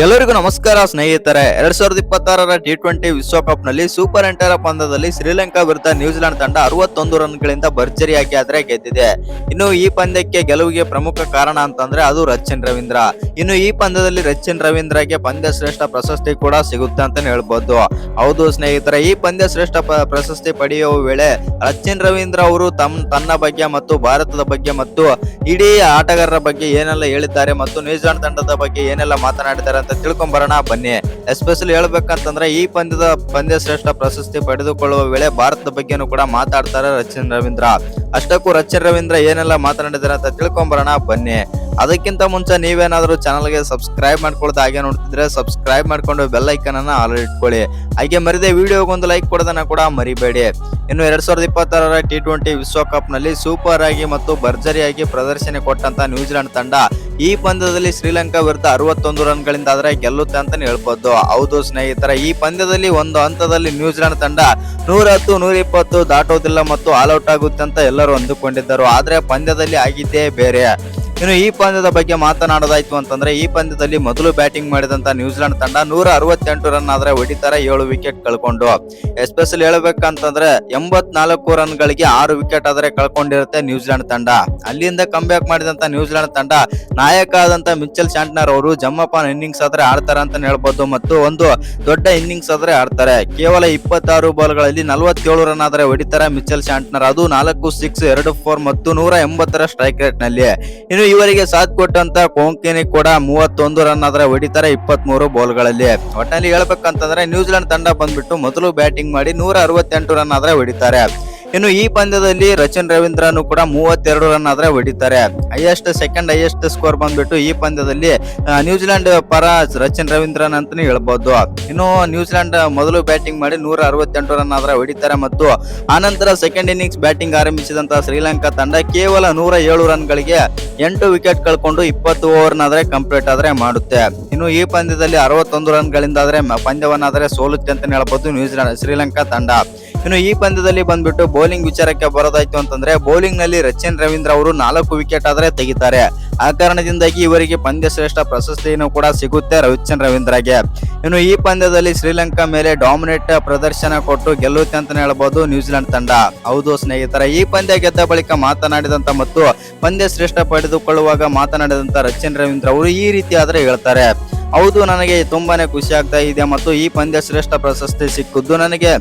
ಎಲ್ಲರಿಗೂ ನಮಸ್ಕಾರ ಸ್ನೇಹಿತರೆ. 2026ರ T20 ವಿಶ್ವಕಪ್ ನಲ್ಲಿ ಸೂಪರ್ ಎಂಟರ ಪಂದ್ಯದಲ್ಲಿ ಶ್ರೀಲಂಕಾ ವಿರುದ್ಧ ನ್ಯೂಜಿಲೆಂಡ್ ತಂಡ 61 ರನ್ಗಳಿಂದ ಭರ್ಜರಿಯಾಗಿ ಆದ್ರೆ ಗೆದ್ದಿದೆ. ಇನ್ನು ಈ ಪಂದ್ಯಕ್ಕೆ ಗೆಲುವಿಗೆ ಪ್ರಮುಖ ಕಾರಣ ಅಂತಂದ್ರೆ ಅದು ರಚಿನ್ ರವೀಂದ್ರ. ಇನ್ನು ಈ ಪಂದ್ಯದಲ್ಲಿ ರಚಿನ್ ರವೀಂದ್ರಗೆ ಪಂದ್ಯ ಶ್ರೇಷ್ಠ ಪ್ರಶಸ್ತಿ ಕೂಡ ಸಿಗುತ್ತೆ ಅಂತಾನೆ ಹೇಳ್ಬೋದು. ಹೌದು ಸ್ನೇಹಿತರೆ, ಈ ಪಂದ್ಯ ಶ್ರೇಷ್ಠ ಪ್ರಶಸ್ತಿ ಪಡೆಯುವ ವೇಳೆ ರಚಿನ್ ರವೀಂದ್ರ ಅವರು ತನ್ನ ಬಗ್ಗೆ ಮತ್ತು ಭಾರತದ ಬಗ್ಗೆ ಮತ್ತು ಇಡೀ ಆಟಗಾರರ ಬಗ್ಗೆ ಏನೆಲ್ಲ ಹೇಳಿದ್ದಾರೆ ಮತ್ತು ನ್ಯೂಜಿಲೆಂಡ್ ತಂಡದ ಬಗ್ಗೆ ಏನೆಲ್ಲ ಮಾತನಾಡಿದ್ದಾರೆ ಅಂತ ತಿಳ್ಕೊಂಬರೋಣ ಬನ್ನಿ. ಎಸ್ಪೆಷಲಿ ಹೇಳ್ಬೇಕಂತಂದ್ರೆ ಈ ಪಂದ್ಯ ಶ್ರೇಷ್ಠ ಪ್ರಶಸ್ತಿ ಪಡೆದುಕೊಳ್ಳುವ ವೇಳೆ ಭಾರತದ ಬಗ್ಗೆನೂ ಕೂಡ ಮಾತಾಡ್ತಾರೆ ರಚಿನ್ ರವೀಂದ್ರ. ಅಷ್ಟಕ್ಕೂ ರಚಿನ್ ರವೀಂದ್ರ ಏನೆಲ್ಲ ಮಾತನಾಡಿದ್ದಾರೆ ಅಂತ ತಿಳ್ಕೊಂಬರೋಣ ಬನ್ನಿ. ಅದಕ್ಕಿಂತ ಮುಂಚೆ ನೀವೇನಾದ್ರೂ ಚಾನಲ್ಗೆ ಸಬ್ಸ್ಕ್ರೈಬ್ ಮಾಡ್ಕೊಳ್ಳೋದು ಹಾಗೆ ನೋಡ್ತಿದ್ರೆ ಸಬ್ಸ್ಕ್ರೈಬ್ ಮಾಡ್ಕೊಂಡು ಬೆಲ್ ಐಕನ್ ಅನ್ನ ಆಲ್ ಇಟ್ಕೊಳ್ಳಿ. ಹಾಗೆ ಮರಿದೆ ವಿಡಿಯೋಗೊಂದು ಲೈಕ್ ಕೊಡೋದನ್ನ ಕೂಡ ಮರಿಬೇಡಿ. ಇನ್ನು 2026ರ T20 ವಿಶ್ವಕಪ್ ನಲ್ಲಿ ಸೂಪರ್ ಆಗಿ ಮತ್ತು ಭರ್ಜರಿಯಾಗಿ ಪ್ರದರ್ಶನ ಕೊಟ್ಟಂತ ನ್ಯೂಜಿಲೆಂಡ್ ತಂಡ ಈ ಪಂದ್ಯದಲ್ಲಿ ಶ್ರೀಲಂಕಾ ವಿರುದ್ಧ 61 ರನ್ಗಳಿಂದ ಆದ್ರೆ ಗೆಲ್ಲುತ್ತೆ ಅಂತಾನೆ ಹೇಳ್ಬೋದು. ಹೌದು ಸ್ನೇಹಿತರೆ, ಈ ಪಂದ್ಯದಲ್ಲಿ ಒಂದು ಹಂತದಲ್ಲಿ ನ್ಯೂಜಿಲೆಂಡ್ ತಂಡ 110, 120 ದಾಟೋದಿಲ್ಲ ಮತ್ತು ಆಲ್ಔಟ್ ಆಗುತ್ತೆ ಅಂತ ಎಲ್ಲರೂ ಅಂದುಕೊಂಡಿದ್ದರು. ಆದ್ರೆ ಪಂದ್ಯದಲ್ಲಿ ಆಗಿದ್ದೇ ಬೇರೆ. ಇನ್ನು ಈ ಪಂದ್ಯದ ಬಗ್ಗೆ ಮಾತನಾಡೋದಾಯ್ತು ಅಂತಂದ್ರೆ ಈ ಪಂದ್ಯದಲ್ಲಿ ಮೊದಲು ಬ್ಯಾಟಿಂಗ್ ಮಾಡಿದಂತ ನ್ಯೂಜಿಲೆಂಡ್ ತಂಡ 168 ರನ್ ಆದ್ರೆ ಹೊಡಿತಾರೆ, 7 ವಿಕೆಟ್ ಕಳ್ಕೊಂಡು. ಎಸ್ಪೆಷಲಿ ಹೇಳ್ಬೇಕಂತಂದ್ರೆ 84 ರನ್ಗಳಿಗೆ 6 ವಿಕೆಟ್ ಆದ್ರೆ ಕಳ್ಕೊಂಡಿರುತ್ತೆ ನ್ಯೂಜಿಲೆಂಡ್ ತಂಡ. ಅಲ್ಲಿಂದ ಕಮ್ ಬ್ಯಾಕ್ ಮಾಡಿದಂತ ನ್ಯೂಜಿಲೆಂಡ್ ತಂಡ ನಾಯಕ ಆದಂತ ಮಿಚೆಲ್ ಸ್ಯಾಂಟ್ನರ್ ಅವರು ಜಮ್ಮಪಾನ್ ಇನ್ನಿಂಗ್ಸ್ ಆದ್ರೆ ಆಡ್ತಾರೆ ಅಂತ ಹೇಳ್ಬೋದು ಮತ್ತು ಒಂದು ದೊಡ್ಡ ಇನ್ನಿಂಗ್ಸ್ ಆದ್ರೆ ಆಡ್ತಾರೆ. ಕೇವಲ 26 ಬಾಲ್ಗಳಲ್ಲಿ 47 ರನ್ ಆದ್ರೆ ಹೊಡಿತಾರೆ ಮಿಚೆಲ್ ಸ್ಯಾಂಟ್ನರ್. ಅದು 4 6, 2 4 ಮತ್ತು 180ರ ಸ್ಟ್ರೈಕ್ ರೇಟ್ ನಲ್ಲಿ. ಇನ್ನು ಇವರಿಗೆ ಸಾಥ್ ಕೊಟ್ಟಂತ ಕೊಂಕಣಿ ಕೂಡ 31 ರನ್ ಆದ್ರೆ ಹೊಡಿತಾರೆ 23 ಬಾಲ್ಗಳಲ್ಲಿ. ಒಟ್ಟಿನಲ್ಲಿ ಹೇಳ್ಬೇಕಂತಂದ್ರೆ ನ್ಯೂಜಿಲೆಂಡ್ ತಂಡ ಬಂದ್ಬಿಟ್ಟು ಮೊದಲು ಬ್ಯಾಟಿಂಗ್ ಮಾಡಿ 168 ರನ್ ಆದ್ರೆ ಹೊಡಿತಾರೆ. ಇನ್ನು ಈ ಪಂದ್ಯದಲ್ಲಿ ರಚಿನ್ ರವೀಂದ್ರನು ಕೂಡ 32 ರನ್ ಆದ್ರೆ ಹೊಡಿತಾರೆ. ಸೆಕೆಂಡ್ ಹೈಯೆಸ್ಟ್ ಸ್ಕೋರ್ ಬಂದ್ಬಿಟ್ಟು ಈ ಪಂದ್ಯದಲ್ಲಿ ನ್ಯೂಜಿಲೆಂಡ್ ಪರ ರಚಿನ್ ರವೀಂದ್ರನ್ ಅಂತಾನೆ ಹೇಳ್ಬೋದು. ಇನ್ನು ನ್ಯೂಜಿಲೆಂಡ್ ಮೊದಲು ಬ್ಯಾಟಿಂಗ್ ಮಾಡಿ 168 ರನ್ ಆದ್ರೆ ಹೊಡಿತಾರೆ ಮತ್ತು ಆನಂತರ ಸೆಕೆಂಡ್ ಇನ್ನಿಂಗ್ಸ್ ಬ್ಯಾಟಿಂಗ್ ಆರಂಭಿಸಿದಂತ ಶ್ರೀಲಂಕಾ ತಂಡ ಕೇವಲ 107 ರನ್ಗಳಿಗೆ 8 ವಿಕೆಟ್ ಕಳ್ಕೊಂಡು 20 ಓವರ್ನಾದ್ರೆ ಕಂಪ್ಲೀಟ್ ಆದ್ರೆ ಮಾಡುತ್ತೆ. ಇನ್ನು ಈ ಪಂದ್ಯದಲ್ಲಿ 61 ರನ್ಗಳಿಂದ ಆದ್ರೆ ಪಂದ್ಯವನ್ನಾದ್ರೆ ಸೋಲುತ್ತೆ ಅಂತ ಹೇಳ್ಬೋದು ಶ್ರೀಲಂಕಾ ತಂಡ. ಇನ್ನು ಈ ಪಂದ್ಯದಲ್ಲಿ ಬಂದ್ಬಿಟ್ಟು ಬೌಲಿಂಗ್ ವಿಚಾರಕ್ಕೆ ಬರೋದಾಯ್ತು ಅಂತಂದ್ರೆ ಬೌಲಿಂಗ್ ನಲ್ಲಿ ರಚಿನ್ ರವೀಂದ್ರ ಅವರು 4 ವಿಕೆಟ್ ಆದ್ರೆ ತೆಗಿತಾರೆ. ಆ ಕಾರಣದಿಂದಾಗಿ ಇವರಿಗೆ ಪಂದ್ಯ ಶ್ರೇಷ್ಠ ಪ್ರಶಸ್ತಿಯನ್ನು ಕೂಡ ಸಿಗುತ್ತೆ ರಚಿನ್ ರವೀಂದ್ರಗೆ. ಇನ್ನು ಈ ಪಂದ್ಯದಲ್ಲಿ ಶ್ರೀಲಂಕಾ ಮೇಲೆ ಡಾಮಿನೇಟ್ ಪ್ರದರ್ಶನ ಕೊಟ್ಟು ಗೆಲ್ಲುತ್ತೆ ಅಂತ ಹೇಳ್ಬೋದು ನ್ಯೂಜಿಲೆಂಡ್ ತಂಡ. ಹೌದು ಸ್ನೇಹಿತರೆ, ಈ ಪಂದ್ಯ ಗೆದ್ದ ಬಳಿಕ ಮಾತನಾಡಿದಂತ ಮತ್ತು ಪಂದ್ಯ ಶ್ರೇಷ್ಠ ಪಡೆದುಕೊಳ್ಳುವಾಗ ಮಾತನಾಡಿದಂತ ರಚಿನ್ ರವೀಂದ್ರ ಅವರು ಈ ರೀತಿ ಆದ್ರೆ ಹೇಳ್ತಾರೆ. ಹೌದು, ನನಗೆ ತುಂಬಾನೇ ಖುಷಿ ಆಗ್ತಾ ಇದೆ ಮತ್ತು ಈ ಪಂದ್ಯ ಶ್ರೇಷ್ಠ ಪ್ರಶಸ್ತಿ ಸಿಕ್ಕಿದ್ದು ನನಗೆ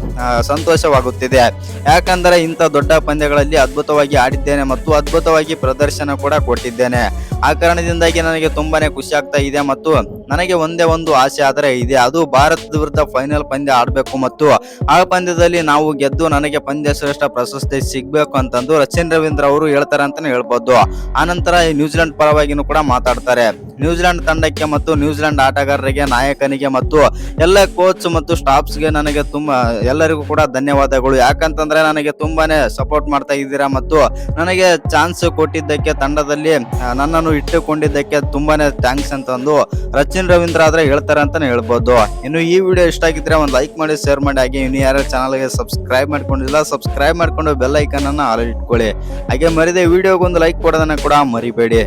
ಸಂತೋಷವಾಗುತ್ತಿದೆ. ಯಾಕಂದ್ರೆ ಇಂಥ ದೊಡ್ಡ ಪಂದ್ಯಗಳಲ್ಲಿ ಅದ್ಭುತವಾಗಿ ಆಡಿದ್ದೇನೆ ಮತ್ತು ಅದ್ಭುತವಾಗಿ ಪ್ರದರ್ಶನ ಕೂಡ ಕೊಟ್ಟಿದ್ದೇನೆ. ಆ ಕಾರಣದಿಂದಾಗಿ ನನಗೆ ತುಂಬಾನೇ ಖುಷಿ ಆಗ್ತಾ ಇದೆ ಮತ್ತು ನನಗೆ ಒಂದೇ ಒಂದು ಆಸೆ ಆದರೆ ಇದೆ, ಅದು ಭಾರತದ ವಿರುದ್ಧ ಫೈನಲ್ ಪಂದ್ಯ ಆಡಬೇಕು ಮತ್ತು ಆ ಪಂದ್ಯದಲ್ಲಿ ನಾವು ಗೆದ್ದು ನನಗೆ ಪಂದ್ಯ ಶ್ರೇಷ್ಠ ಪ್ರಶಸ್ತಿ ಸಿಗ್ಬೇಕು ಅಂತಂದು ರಚಿನ್ ರವೀಂದ್ರ ಅವರು ಹೇಳ್ತಾರೆ ಅಂತಾನೆ ಹೇಳ್ಬೋದು. ಆನಂತರ ನ್ಯೂಜಿಲೆಂಡ್ ಪರವಾಗಿನೂ ಕೂಡ ಮಾತಾಡ್ತಾರೆ. ನ್ಯೂಜಿಲೆಂಡ್ ತಂಡಕ್ಕೆ ಮತ್ತು ನ್ಯೂಜಿಲೆಂಡ್ ಆಟಗಾರರಿಗೆ, ನಾಯಕನಿಗೆ ಮತ್ತು ಎಲ್ಲ ಕೋಚ್ ಮತ್ತು ಸ್ಟಾಫ್ಸ್ಗೆ ನನಗೆ ಎಲ್ಲರಿಗೂ ಕೂಡ ಧನ್ಯವಾದಗಳು. ಯಾಕಂತಂದ್ರೆ ನನಗೆ ತುಂಬಾನೇ ಸಪೋರ್ಟ್ ಮಾಡ್ತಾ ಇದ್ದೀರಾ ಮತ್ತು ನನಗೆ ಚಾನ್ಸ್ ಕೊಟ್ಟಿದ್ದಕ್ಕೆ, ತಂಡದಲ್ಲಿ ನನ್ನನ್ನು ಇಟ್ಟುಕೊಂಡಿದ್ದಕ್ಕೆ ತುಂಬಾನೇ ಥ್ಯಾಂಕ್ಸ್ ಅಂತಂದು ರಚಿನ್ ರವೀಂದ್ರ ಆದ್ರೆ ಹೇಳ್ತಾರೆ ಅಂತಾನೆ ಹೇಳ್ಬೋದು. ಇನ್ನು ಈ ವಿಡಿಯೋ ಇಷ್ಟ ಆಗಿದ್ರೆ ಒಂದು ಲೈಕ್ ಮಾಡಿ, ಶೇರ್ ಮಾಡಿ. ಹಾಗೆ ಇನ್ನು ಯಾರು ಚಾನಲ್ಗೆ ಸಬ್ಸ್ಕ್ರೈಬ್ ಮಾಡ್ಕೊಂಡಿಲ್ಲ ಸಬ್ಸ್ಕ್ರೈಬ್ ಮಾಡ್ಕೊಂಡು ಬೆಲ್ ಐಕನ್ ಅನ್ನ ಆಲ್ ಇಟ್ಕೊಳ್ಳಿ. ಹಾಗೆ ಮರಿದೆ ವಿಡಿಯೋಗೊಂದು ಲೈಕ್ ಕೊಡೋದನ್ನ ಕೂಡ ಮರಿಬೇಡಿ.